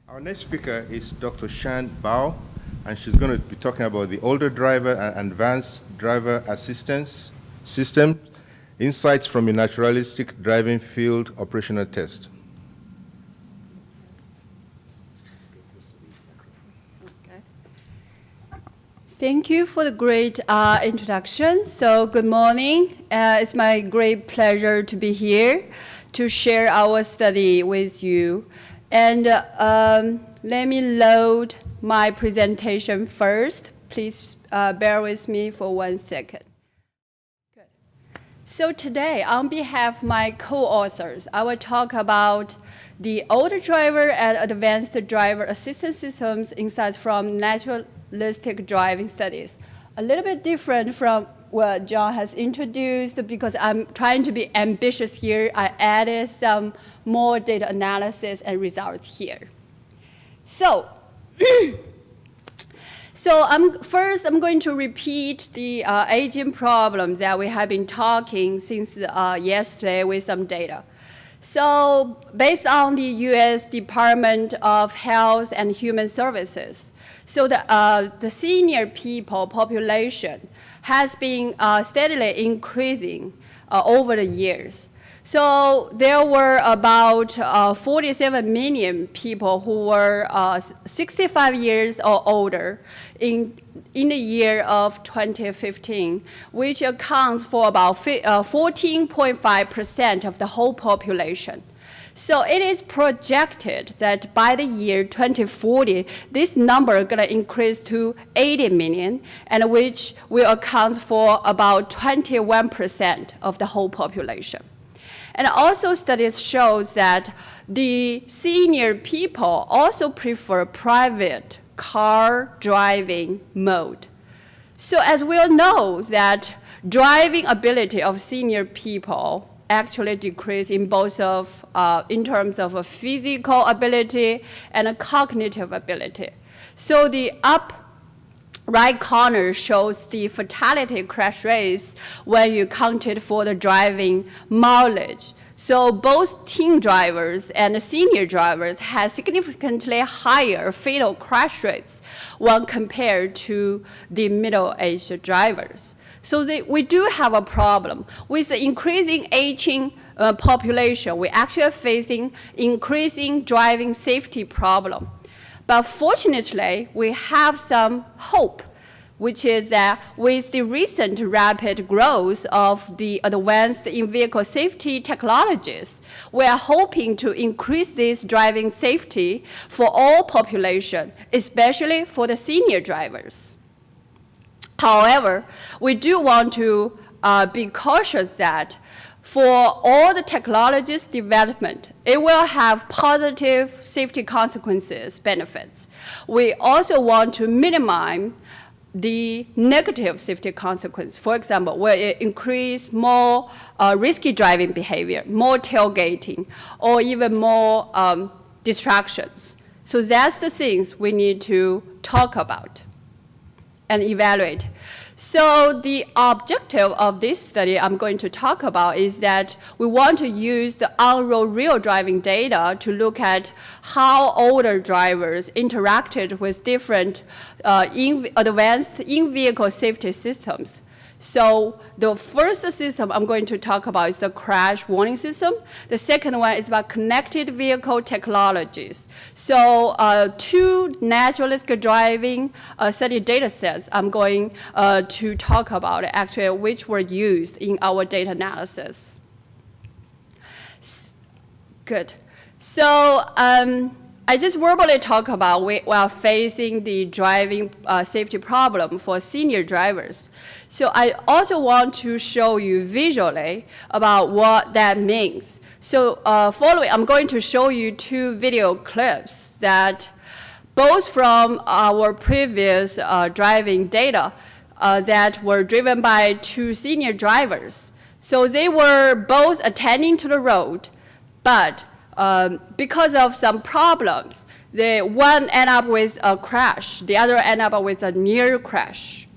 Our next speaker is Dr. Shan Bao, and she's going to be talking about the older driver and advanced driver assistance system, insights from a naturalistic driving field operational test. Thank you for the great introduction. So good morning. It's my great pleasure to be here to share our study with you. And let me load my presentation first. Please bear with me for 1 second. Good. So today, on behalf of my co-authors, I will talk about the older driver and advanced driver assistance systems insights from naturalistic driving studies. A little bit different from what John has introduced because I'm trying to be ambitious here. I added some more data analysis and results here. So, first I'm going to repeat the aging problem that we have been talking since yesterday with some data. So based on the U.S. Department of Health and Human Services, so the senior people population has been steadily increasing over the years. So there were about 47 million people who were 65 years or older in the year of 2015, which accounts for about 14.5% of the whole population. So it is projected that by the year 2040, this number is going to increase to 80 million, and which will account for about 21% of the whole population. And also studies show that the senior people also prefer private car driving mode. So as we all know that driving ability of senior people actually decrease in both of, in terms of a physical ability and a cognitive ability. So the right corner shows the fatality crash rates when you counted for the driving mileage. So both teen drivers and senior drivers had significantly higher fatal crash rates when compared to the middle-aged drivers. So we do have a problem. With the increasing aging population, we actually are facing increasing driving safety problem. But fortunately, we have some hope, which is that with the recent rapid growth of the advanced in-vehicle safety technologies, we are hoping to increase this driving safety for all population, especially for the senior drivers. However, we do want to be cautious that for all the technologies development, it will have positive safety consequences, benefits. We also want to minimize the negative safety consequence. For example, where it increase more risky driving behavior, more tailgating, or even more distractions. So that's the things we need to talk about and evaluate. So the objective of this study I'm going to talk about is that we want to use the on-road real driving data to look at how older drivers interacted with different advanced in-vehicle safety systems. So the first system I'm going to talk about is the crash warning system. The second one is about connected vehicle technologies. So two naturalistic driving study data sets I'm going to talk about, actually, which were used in our data analysis. Good. So I just verbally talk about we are facing the driving safety problem for senior drivers. So I also want to show you visually about what that means. So following, I'm going to show you two video clips that both from our previous driving data that were driven by two senior drivers. So they were both attending to the road, but because of some problems, the one ended up with a crash, the other ended up with a near crash.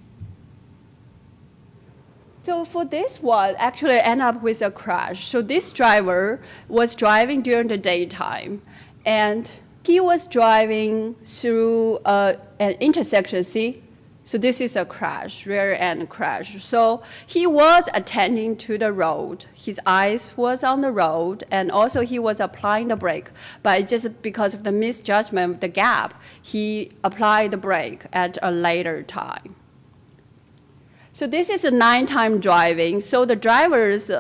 So for this one, actually ended up with a crash. So this driver was driving during the daytime, and he was driving through an intersection, see? So this is a crash, rear-end crash. So he was attending to the road. His eyes was on the road, and also he was applying the brake. But just because of the misjudgment of the gap, he applied the brake at a later time. So this is a nighttime driving. So the drivers,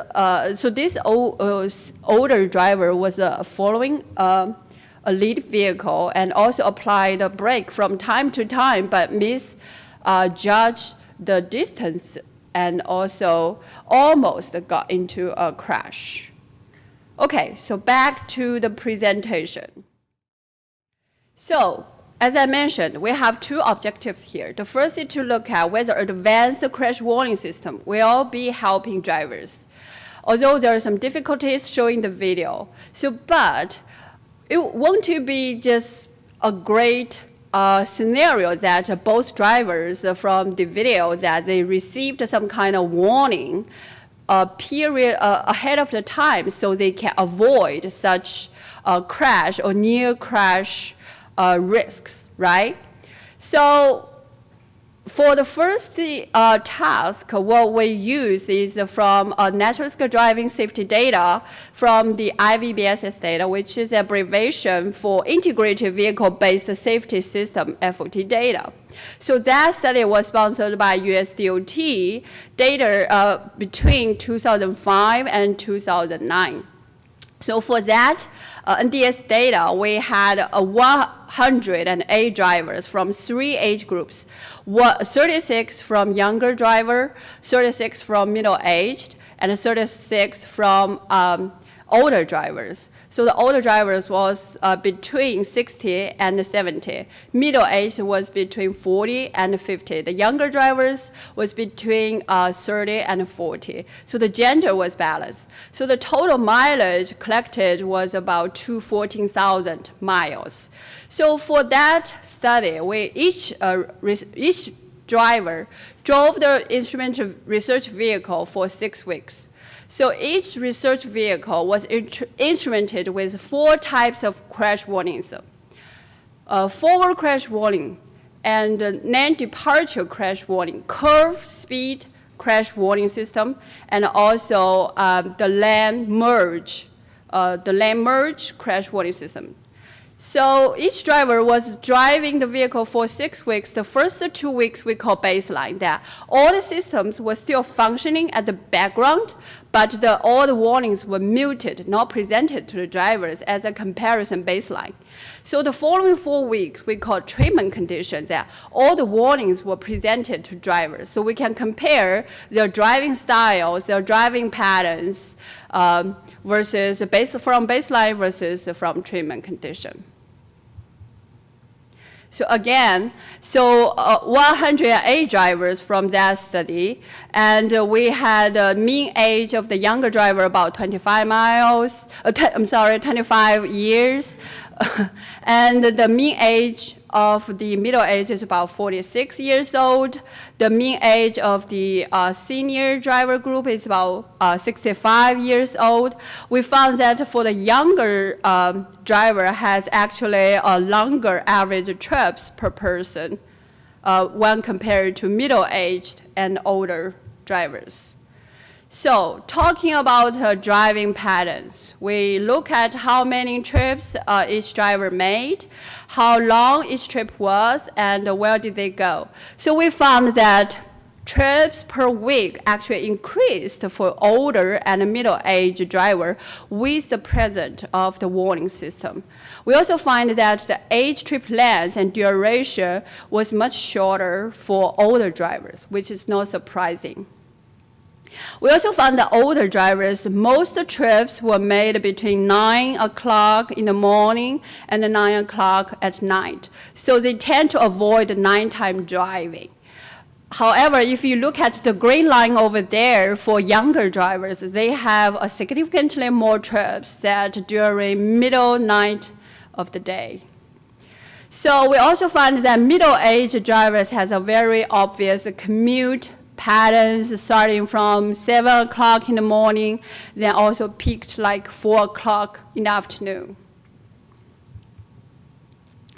so this older driver was following a lead vehicle and also applied a brake from time to time, but misjudged the distance and also almost got into a crash. Okay, so back to the presentation. So, as I mentioned, we have two objectives here. The first is to look at whether advanced crash warning system will be helping drivers. Although there are some difficulties showing the video, but it won't be just a great scenario that both drivers from the video that they received some kind of warning period ahead of the time so they can avoid such crash or near crash risks, right? So for the first task, what we use is from Naturalistic driving safety data from the IVBSS data, which is an abbreviation for Integrated Vehicle-Based Safety System, FOT data. So that study was sponsored by US DOT data between 2005 and 2009. So for that NDS data, we had 108 drivers from 3 age groups, 36 from younger driver, 36 from middle-aged, and 36 from older drivers. So the older drivers was between 60 and 70. Middle-aged was between 40 and 50. The younger drivers was between 30 and 40. So the gender was balanced. So the total mileage collected was about 214,000 miles. So for that study, each driver drove the instrument research vehicle for 6 weeks. So each research vehicle was instrumented with 4 types of crash warnings. Forward crash warning and lane departure crash warning, curve speed crash warning system, and also the lane merge crash warning system. So each driver was driving the vehicle for 6 weeks. The first 2 weeks we call baseline, that all the systems were still functioning at the background, but all the warnings were muted, not presented to the drivers as a comparison baseline. So the following 4 weeks we call treatment conditions, that all the warnings were presented to drivers. So we can compare their driving styles, their driving patterns, versus from baseline versus from treatment condition. So again, 108 drivers from that study, and we had a mean age of the younger driver about 25 years, and the mean age of the middle age is about 46 years old. The mean age of the senior driver group is about 65 years old. We found that for the younger driver has actually a longer average trips per person when compared to middle-aged and older drivers. So talking about driving patterns, we look at how many trips each driver made, how long each trip was, and where did they go. So we found that trips per week actually increased for older and middle-aged driver with the presence of the warning system. We also find that the age trip length and duration was much shorter for older drivers, which is not surprising. We also found that older drivers, most trips were made between 9 o'clock in the morning and 9 o'clock at night. So they tend to avoid nighttime driving. However, if you look at the green line over there for younger drivers, they have a significantly more trips that during middle night of the day. So we also find that middle-aged drivers has a very obvious commute patterns starting from 7 o'clock in the morning, then also peaked like 4 o'clock in the afternoon.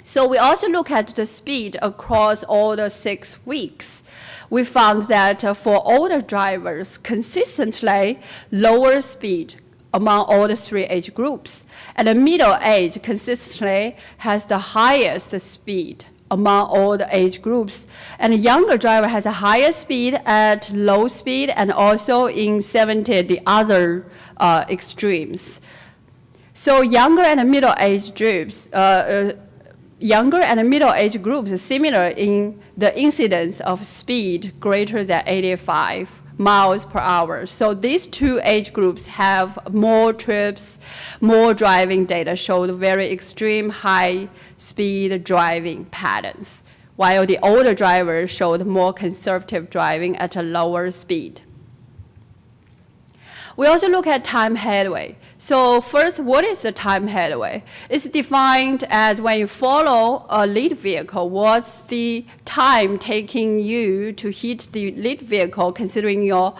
So we also look at the speed across all the 6 weeks. We found that for older drivers, consistently lower speed among all the 3 age groups. And the middle age consistently has the highest speed among all the age groups. And the younger driver has a higher speed at low speed and also in 70, the other extremes. So younger and middle age groups, are similar in the incidence of speed greater than 85 miles per hour. So these 2 age groups have more trips, more driving data showed very extreme high speed driving patterns, while the older drivers showed more conservative driving at a lower speed. We also look at time headway. So first, what is the time headway? It's defined as when you follow a lead vehicle, what's the time taking you to hit the lead vehicle considering your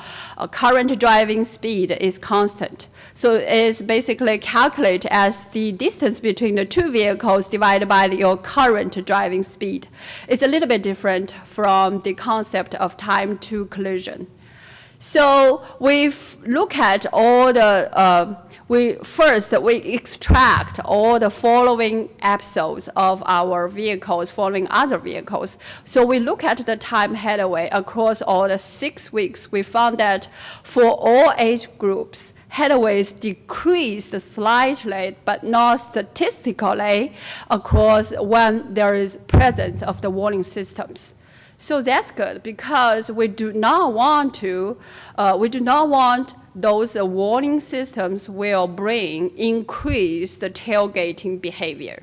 current driving speed is constant. So it's basically calculated as the distance between the 2 vehicles divided by your current driving speed. It's a little bit different from the concept of time to collision. So we look at all the, we extract all the following episodes of our vehicles following other vehicles. So we look at the time headway across all the 6 weeks. We found that for all age groups, headways decreased slightly, but not statistically, across when there is presence of the warning systems. So that's good because we do not want those warning systems will bring increased tailgating behavior.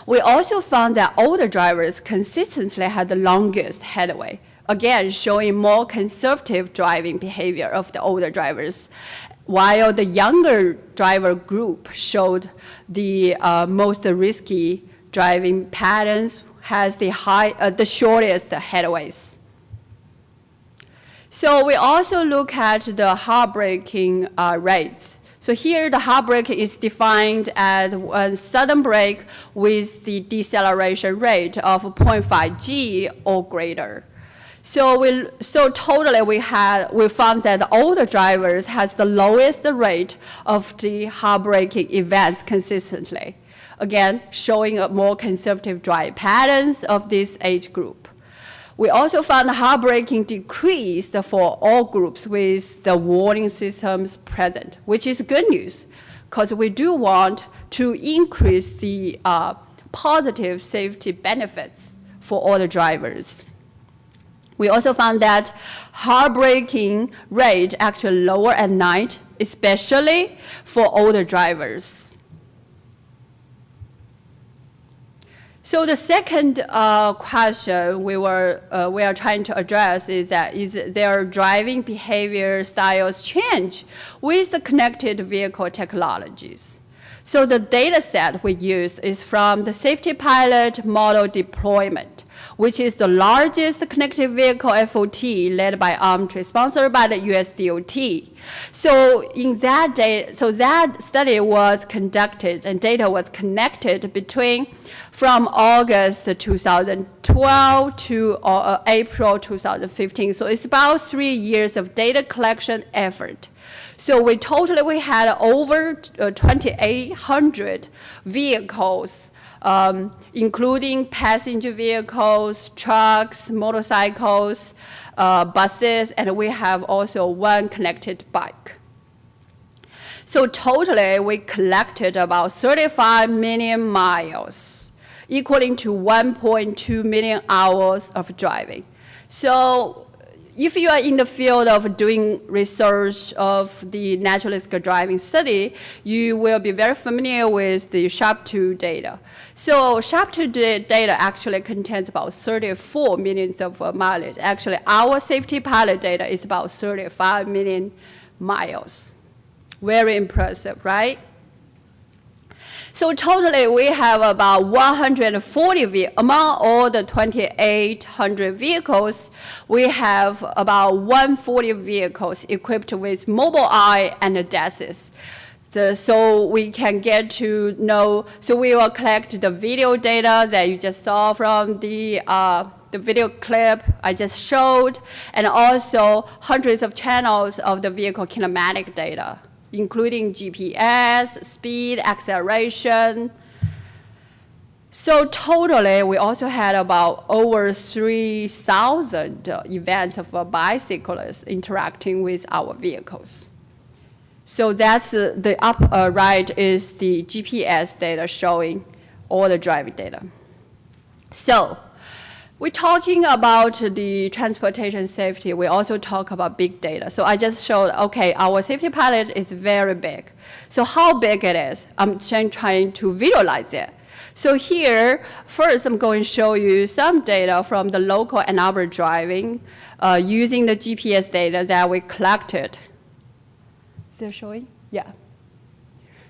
We also found that older drivers consistently had the longest headway, again showing more conservative driving behavior of the older drivers, while the younger driver group showed the most risky driving patterns, has the shortest headways. So we also look at the heartbreaking rates. So here the heartbreak is defined as a sudden brake with the deceleration rate of 0.5 G or greater. So totally we found that older drivers has the lowest rate of the heartbreaking events consistently. Again, showing a more conservative drive patterns of this age group. We also found heartbreaking decreased for all groups with the warning systems present, which is good news, because we do want to increase the positive safety benefits for all the drivers. We also found that heartbreaking rate actually lower at night, especially for older drivers. So the second question we are trying to address is that is their driving behavior styles change with the connected vehicle technologies. So the data set we use is from the Safety Pilot model deployment, which is the largest connected vehicle FOT led by UMTRI, sponsored by the US DOT. So in that that study was conducted and data was connected from August 2012 to April 2015. So it's about 3 years of data collection effort. So we had over 2,800 vehicles, including passenger vehicles, trucks, motorcycles, buses, and we have also 1 connected bike. So totally, we collected about 35 million miles, equaling to 1.2 million hours of driving. So if you are in the field of doing research of the naturalistic driving study, you will be very familiar with the SHARP2 data. So SHARP2 data actually contains about 34 million of mileage. Actually, our Safety Pilot data is about 35 million miles. Very impressive, right? So totally, we have about 140 among all the 2,800 vehicles, we have about 140 vehicles equipped with Mobileye and DASIS. So we can get to know, so we will collect the video data that you just saw from the video clip I just showed, and also hundreds of channels of the vehicle kinematic data, including GPS, speed, acceleration. So totally, we also had about over 3,000 events of bicyclists interacting with our vehicles. So that's the upper right is the GPS data showing all the driving data. So we're talking about the transportation safety. We also talk about big data. So I just showed, okay, our safety palette is very big. So how big it is, I'm trying to visualize it. So here, first I'm going to show you some data from the local and Arbor driving using the GPS data that we collected. Is it showing? Yeah.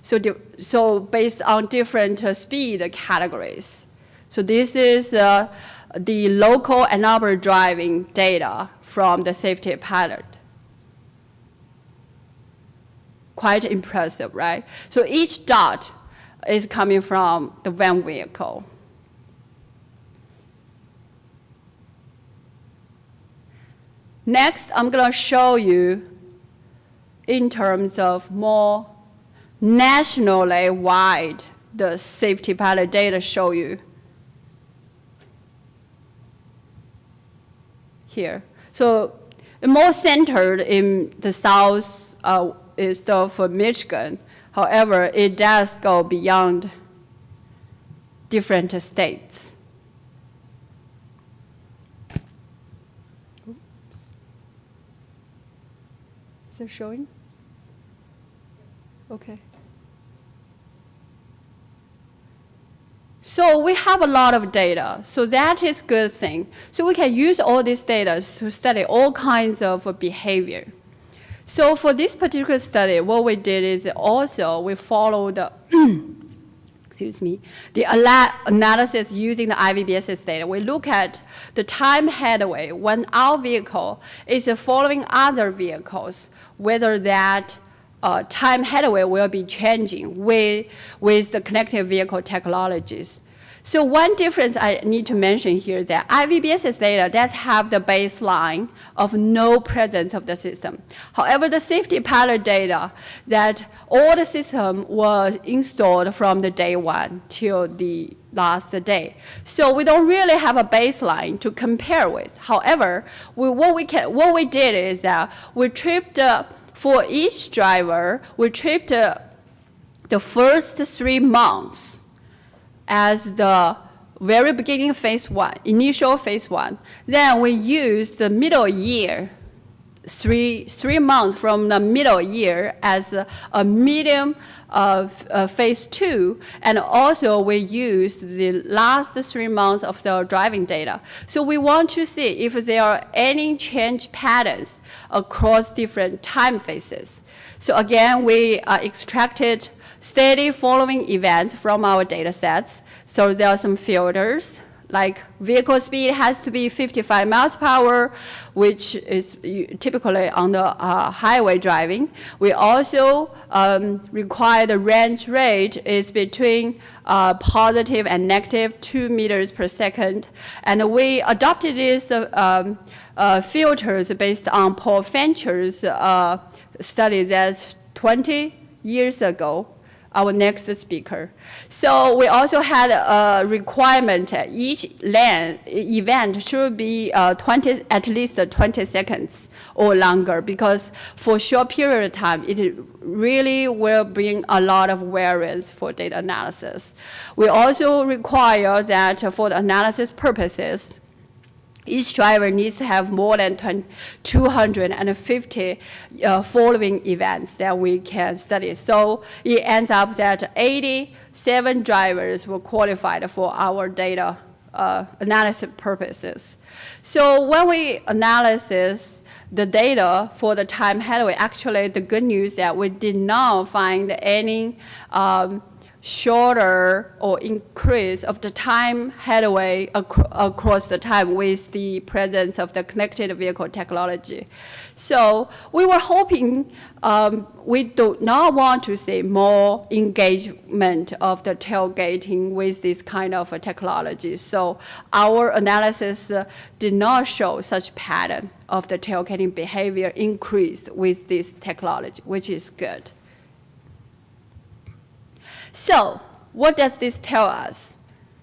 So based on different speed categories. So this is the local and Arbor driving data from the safety palette. Quite impressive, right? So each dot is coming from the van vehicle. Next, I'm going to show you in terms of more nationally wide, the safety palette data show you here. So more centered in the south is of Michigan. However, it does go beyond different states. Oops. Is it showing? Okay. So we have a lot of data, so that is a good thing. So we can use all this data to study all kinds of behavior. So for this particular study, what we did is also we followed excuse me, the analysis using the IVBSS data. We look at the time headway when our vehicle is following other vehicles, whether that time headway will be changing with the connected vehicle technologies. So one difference I need to mention here is that IVBSS data does have the baseline of no presence of the system. However, the safety palette data that all the system was installed from the day one till the last day. So we don't really have a baseline to compare with. However, what we did is that we tripped for each driver, we tripped the first 3 months as the very beginning phase one, initial phase one. Then we used the middle year, three months from the middle year as a medium of phase two, and also we used the last 3 months of the driving data. So we want to see if there are any change patterns across different time phases. So again, we extracted steady following events from our data sets. So there are some filters, like vehicle speed has to be 55 miles per hour, which is typically on the highway driving. We also require the range rate is between positive and negative 2 meters per second. And we adopted these filters based on Paul Fancher's studies as 20 years ago, our next speaker. So we also had a requirement each event should be at least 20 seconds or longer, because for a short period of time, it really will bring a lot of variance for data analysis. We also require that for the analysis purposes, each driver needs to have more than 250 following events that we can study. So it ends up that 87 drivers were qualified for our data analysis purposes. So when we analyze the data for the time headway, actually the good news is that we did not find any shorter or increase of the time headway across the time with the presence of the connected vehicle technology. So we were hoping, we do not want to see more engagement of the tailgating with this kind of a technology. So our analysis did not show such pattern of the tailgating behavior increased with this technology, which is good. So what does this tell us?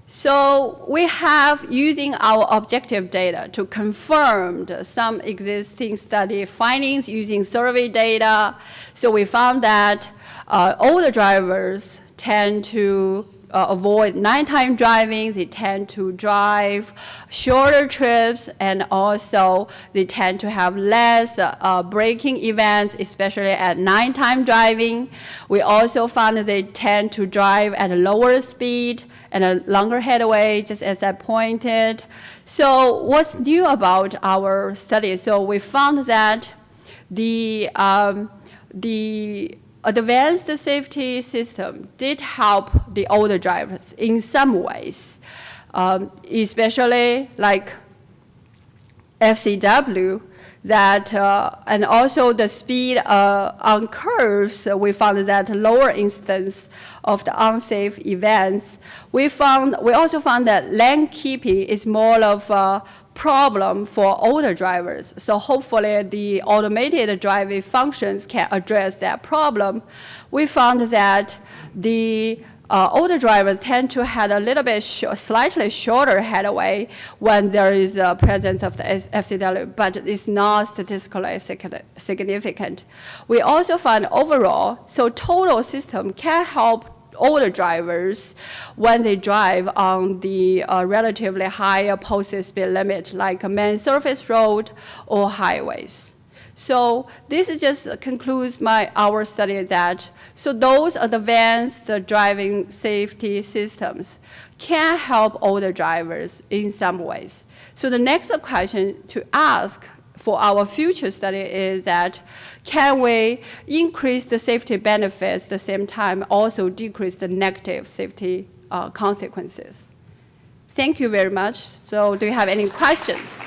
So we have, using our objective data to confirm some existing study findings using survey data. So we found that older drivers tend to avoid nighttime driving, they tend to drive shorter trips, and also they tend to have less braking events, especially at nighttime driving. We also found that they tend to drive at a lower speed and a longer headway, just as I pointed. So what's new about our study? So we found that the advanced safety system did help the older drivers in some ways, especially like FCW, that, and also the speed on curves, we found that lower instance of the unsafe events. We also found that lane keeping is more of a problem for older drivers. So hopefully the automated driving functions can address that problem. We found that the older drivers tend to have a little bit slightly shorter headway when there is a presence of the FCW, but it's not statistically significant. We also find overall, so total system can help older drivers when they drive on the relatively higher posted speed limit, like a main surface road or highways. So this just concludes our study that, so those advanced driving safety systems can help older drivers in some ways. So the next question to ask for our future study is that, can we increase the safety benefits at the same time, also decrease the negative safety consequences? Thank you very much. So do you have any questions?